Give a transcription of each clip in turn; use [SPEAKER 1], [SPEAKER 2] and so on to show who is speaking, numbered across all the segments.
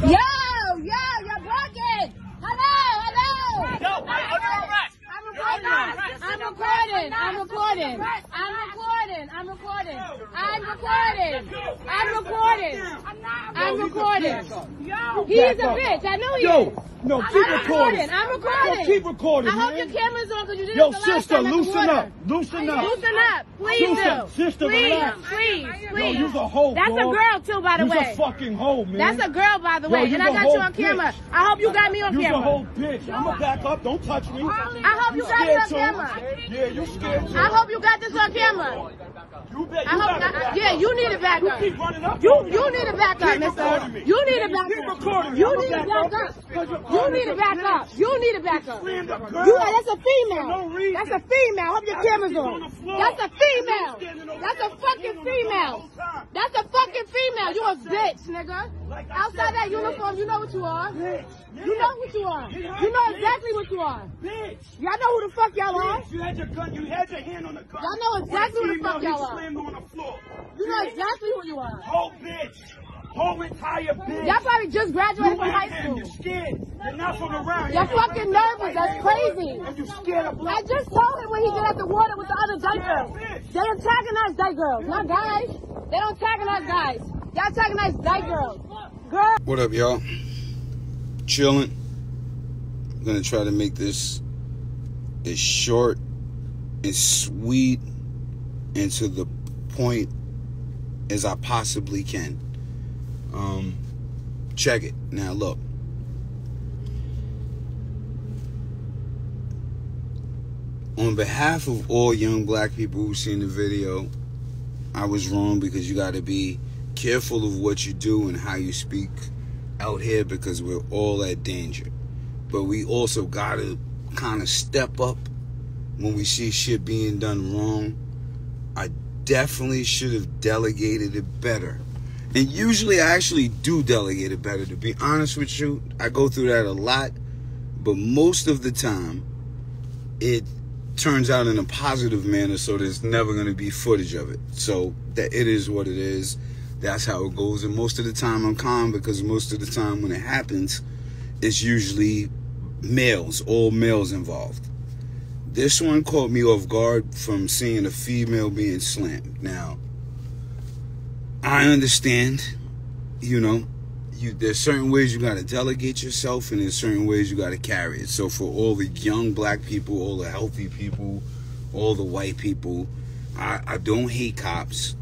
[SPEAKER 1] Yo, you're broken. Hello.
[SPEAKER 2] Yo, under arrest.
[SPEAKER 1] I'm recording. He's a bitch. I know he is.
[SPEAKER 3] No, keep recording.
[SPEAKER 1] I'm recording.
[SPEAKER 3] Yo, keep recording,
[SPEAKER 1] I hope
[SPEAKER 3] man.
[SPEAKER 1] your camera's on because you did
[SPEAKER 3] Yo,
[SPEAKER 1] it the last
[SPEAKER 3] sister,
[SPEAKER 1] time at the
[SPEAKER 3] loosen
[SPEAKER 1] water.
[SPEAKER 3] up. Loosen up.
[SPEAKER 1] Loosen up. Please do.
[SPEAKER 3] Sister, relax.
[SPEAKER 1] Please.
[SPEAKER 3] Yo, you's a hoe,
[SPEAKER 1] That's
[SPEAKER 3] bro.
[SPEAKER 1] a girl too, by the way.
[SPEAKER 3] You's a fucking hoe, man.
[SPEAKER 1] That's a girl, by the way.
[SPEAKER 3] Yo,
[SPEAKER 1] And I got you on camera. I hope you got me on
[SPEAKER 3] camera.
[SPEAKER 1] camera.
[SPEAKER 3] You's a whole bitch. I'ma back up. Don't touch me.
[SPEAKER 1] I hope you got me on camera.
[SPEAKER 3] Yeah, you scared too.
[SPEAKER 1] I hope you got this on camera.
[SPEAKER 3] You bet.
[SPEAKER 1] Yeah, you need to back up.
[SPEAKER 3] Keep running up.
[SPEAKER 1] You need to back up,
[SPEAKER 3] Keep recording
[SPEAKER 1] mister.
[SPEAKER 3] me.
[SPEAKER 1] You need to back
[SPEAKER 3] Keep
[SPEAKER 1] up.
[SPEAKER 3] recording me.
[SPEAKER 1] You
[SPEAKER 3] I'ma
[SPEAKER 1] need to
[SPEAKER 3] back
[SPEAKER 1] back
[SPEAKER 3] up.
[SPEAKER 1] up. You need to back up. You need to back up.
[SPEAKER 3] Slammed a girl.
[SPEAKER 1] That's a female.
[SPEAKER 3] For no reason.
[SPEAKER 1] That's a female. Hope your camera's
[SPEAKER 3] She's on the
[SPEAKER 1] on.
[SPEAKER 3] floor.
[SPEAKER 1] That's a female.
[SPEAKER 3] Standing over
[SPEAKER 1] That's a
[SPEAKER 3] there,
[SPEAKER 1] fucking
[SPEAKER 3] standing on the
[SPEAKER 1] female.
[SPEAKER 3] whole time.
[SPEAKER 1] That's a fucking female. You a bitch, nigga.
[SPEAKER 3] Like I
[SPEAKER 1] Outside
[SPEAKER 3] said,
[SPEAKER 1] that
[SPEAKER 3] bitch.
[SPEAKER 1] uniform, you know what you are.
[SPEAKER 3] Bitch.
[SPEAKER 1] You know what you are. You know exactly what you are.
[SPEAKER 3] Bitch.
[SPEAKER 1] Y'all know who the fuck y'all are.
[SPEAKER 3] Bitch, you had your gun. You had your hand on the gun.
[SPEAKER 1] Y'all know exactly who the fuck y'all are.
[SPEAKER 3] Slammed on the floor.
[SPEAKER 1] You know exactly who you are.
[SPEAKER 3] Whole bitch. Whole entire bitch.
[SPEAKER 1] Y'all probably just graduated from
[SPEAKER 3] You
[SPEAKER 1] high
[SPEAKER 3] ain't him.
[SPEAKER 1] school.
[SPEAKER 3] You're scared. You're not from around.
[SPEAKER 1] You're fucking nervous. That's crazy.
[SPEAKER 3] And you scared of
[SPEAKER 1] I
[SPEAKER 3] black.
[SPEAKER 1] just told him when he get at the water with the other dyke girls. They antagonize dyke girls, not guys. They don't antagonize guys. Y'all antagonize dyke girls. Girl.
[SPEAKER 4] What up, y'all? Chilling. I'm gonna try to make this as short and sweet and to the point as I possibly can. Check it. Now look. On behalf of all young black people who've seen the video, I was wrong because you gotta be careful of what you do and how you speak out here because we're all at danger. But we also gotta kind of step up when we see shit being done wrong. I definitely should have delegated it better. And usually I actually do delegate it better, to be honest with you. I go through that a lot, but most of the time it turns out in a positive manner, so there's never going to be footage of it. So that it is what it is. That's how it goes. And most of the time I'm calm because most of the time when it happens, it's usually males, all males involved. This one caught me off guard from seeing a female being slammed. Now, I understand, there's certain ways you got to delegate yourself and there's certain ways you got to carry it. So for all the young black people, all the healthy people, all the white people, I don't hate cops,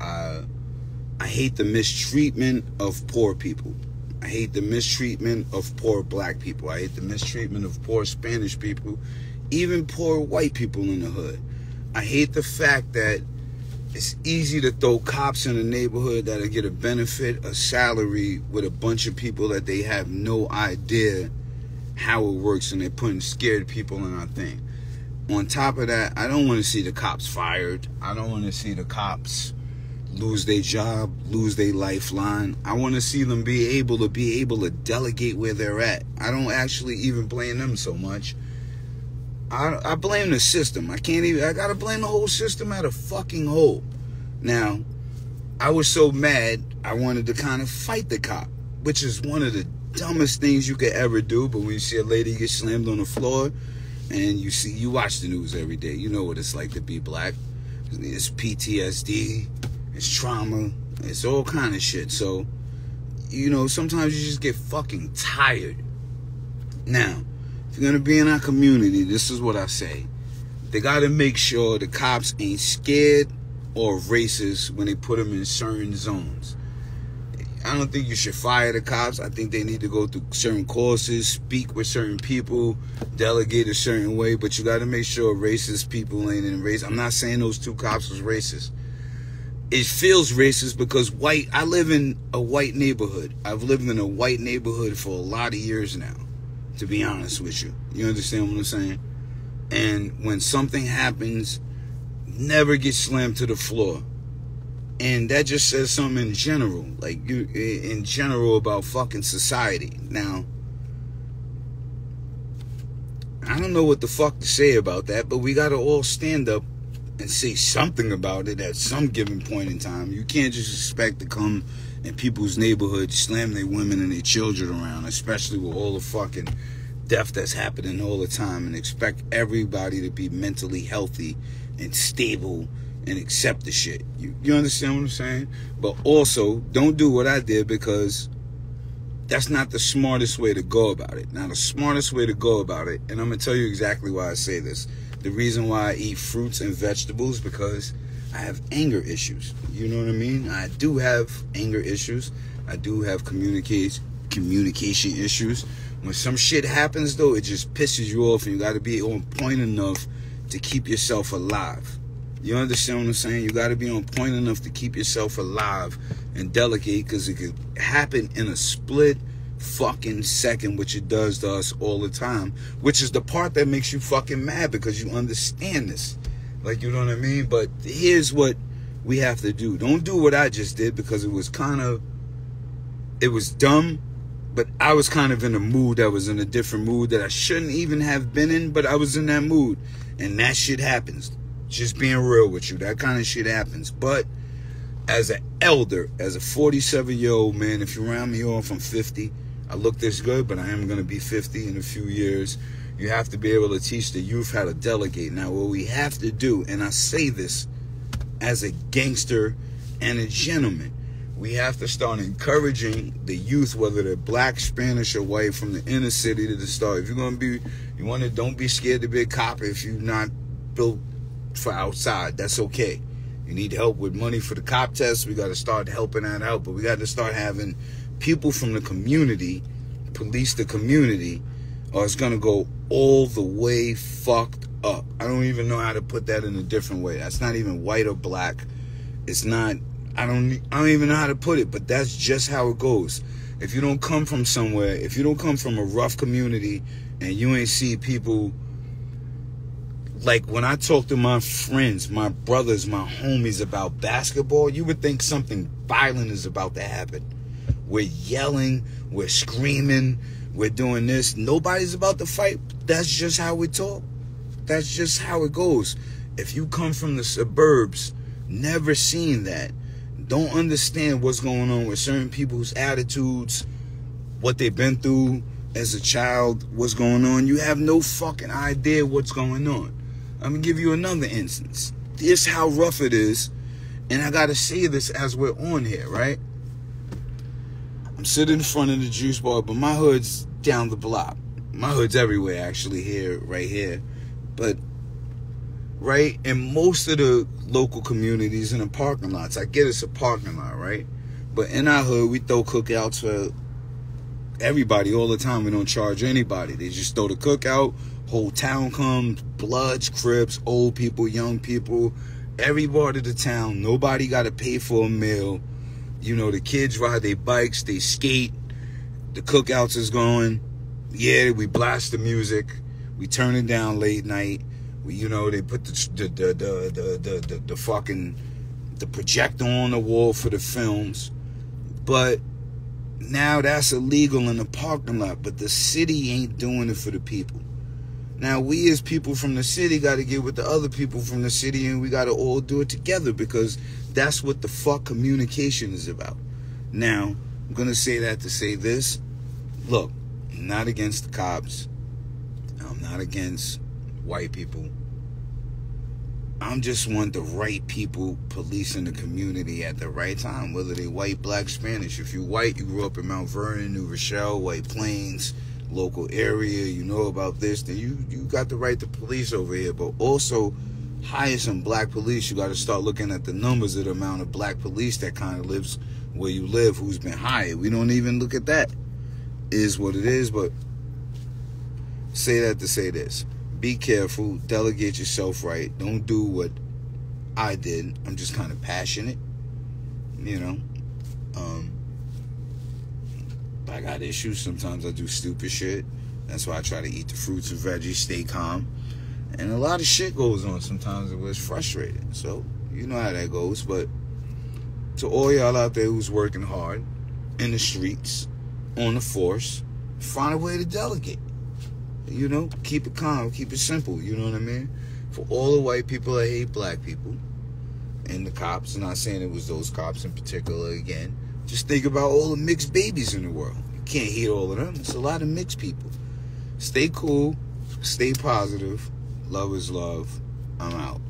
[SPEAKER 4] I hate the mistreatment of poor people. I hate the mistreatment of poor black people. I hate the mistreatment of poor Spanish people, even poor white people in the hood. I hate the fact that it's easy to throw cops in a neighborhood that'll get a benefit, a salary with a bunch of people that they have no idea how it works, and they're putting scared people in our thing. On top of that, I don't want to see the cops fired. I don't want to see the cops lose their job, lose their lifeline. I want to see them be able to delegate where they're at. I don't actually even blame them so much. I blame the system. I gotta blame the whole system at a fucking whole. Now, I was so mad, I wanted to kind of fight the cop, which is one of the dumbest things you could ever do. But when you see a lady get slammed on the floor, and you watch the news every day, you know what it's like to be black. It's PTSD, it's trauma, it's all kind of shit. So, sometimes you just get fucking tired. Now, if you're gonna be in our community, this is what I say. They gotta make sure the cops ain't scared or racist when they put them in certain zones. I don't think you should fire the cops. I think they need to go through certain courses, speak with certain people, delegate a certain way, but you gotta make sure racist people ain't in race. I'm not saying those two cops was racist. It feels racist because I live in a white neighborhood. I've lived in a white neighborhood for a lot of years now, to be honest with you. You understand what I'm saying? And when something happens, never get slammed to the floor. And that just says something in general, in general about fucking society. Now, I don't know what the fuck to say about that, but we gotta all stand up and say something about it at some given point in time. You can't just expect to come in people's neighborhoods slam their women and their children around, especially with all the fucking death that's happening all the time, and expect everybody to be mentally healthy and stable and accept the shit. You understand what I'm saying? But also, don't do what I did, because that's not the smartest way to go about it. Now, the smartest way to go about it, and I'm going to tell you exactly why I say this. The reason why I eat fruits and vegetables, because I have anger issues. You know what I mean? I do have anger issues. I do have communication issues. When some shit happens, though, it just pisses you off, and you got to be on point enough to keep yourself alive. You understand what I'm saying? You got to be on point enough to keep yourself alive and delicate, because it could happen in a split fucking second, which it does to us all the time, which is the part that makes you fucking mad, because you understand this. Like, you know what I mean? But here's what we have to do. Don't do what I just did, because it was dumb, but I was kind of in a mood. I was in a different mood that I shouldn't even have been in, but I was in that mood. And that shit happens. Just being real with you. That kind of shit happens. But as an elder, as a 47-year-old man, if you round me off, I'm 50. I look this good, but I am going to be 50 in a few years. You have to be able to teach the youth how to delegate. Now, what we have to do, and I say this as a gangster and a gentleman, we have to start encouraging the youth, whether they're black, Spanish, or white, from the inner city to the start. If you're going to be, don't be scared to be a cop if you're not built for outside. That's okay. You need help with money for the cop test, we got to start helping that out. But we got to start having people from the community police the community, or it's going to go all the way fucked up. I don't even know how to put that in a different way. That's not even white or black. It's not, I don't even know how to put it, but that's just how it goes. If you don't come from somewhere, if you don't come from a rough community and you ain't see people, like when I talk to my friends, my brothers, my homies about basketball, you would think something violent is about to happen. We're yelling, we're screaming, we're doing this. Nobody's about to fight. That's just how we talk. That's just how it goes. If you come from the suburbs, never seen that, don't understand what's going on with certain people's attitudes, what they've been through as a child, what's going on, you have no fucking idea what's going on. I'm going to give you another instance. This is how rough it is, and I got to say this as we're on here, right? I'm sitting in front of the juice bar, but my hood's down the block. My hood's everywhere, actually, here, right here. But right in most of the local communities, in the parking lots, I get it's a parking lot, right? But in our hood, we throw cookouts for everybody all the time. We don't charge anybody. They just throw the cookout, whole town comes, Bloods, Crips, old people, young people, every part of the town. Nobody got to pay for a meal. You know, the kids ride their bikes, they skate, the cookouts is going. Yeah, we blast the music, we turn it down late night. We, you know, they put the fucking projector on the wall for the films. But now that's illegal in the parking lot, but the city ain't doing it for the people. Now we as people from the city got to get with the other people from the city, and we got to all do it together, because that's what the fuck communication is about. Now, I'm going to say that to say this. Look, I'm not against the cops. I'm not against white people. I'm just want the right people policing the community at the right time, whether they white, black, Spanish. If you white, you grew up in Mount Vernon, New Rochelle, White Plains, local area, you know about this, then you got the right to police over here. But also hire some black police. You got to start looking at the numbers of the amount of black police that kind of lives where you live, who's been hired. We don't even look at that. Is what it is. But say that to say this: be careful, delegate yourself right. Don't do what I did. I'm just kind of passionate, you know. I got issues. Sometimes I do stupid shit. That's why I try to eat the fruits and veggies, stay calm. And a lot of shit goes on sometimes. It was frustrating. So, you know how that goes. But to all y'all out there who's working hard in the streets, on the force, find a way to delegate. You know, keep it calm, keep it simple. You know what I mean? For all the white people that hate black people and the cops, I'm not saying it was those cops in particular again. Just think about all the mixed babies in the world. You can't hate all of them. It's a lot of mixed people. Stay cool. Stay positive. Love is love. I'm out.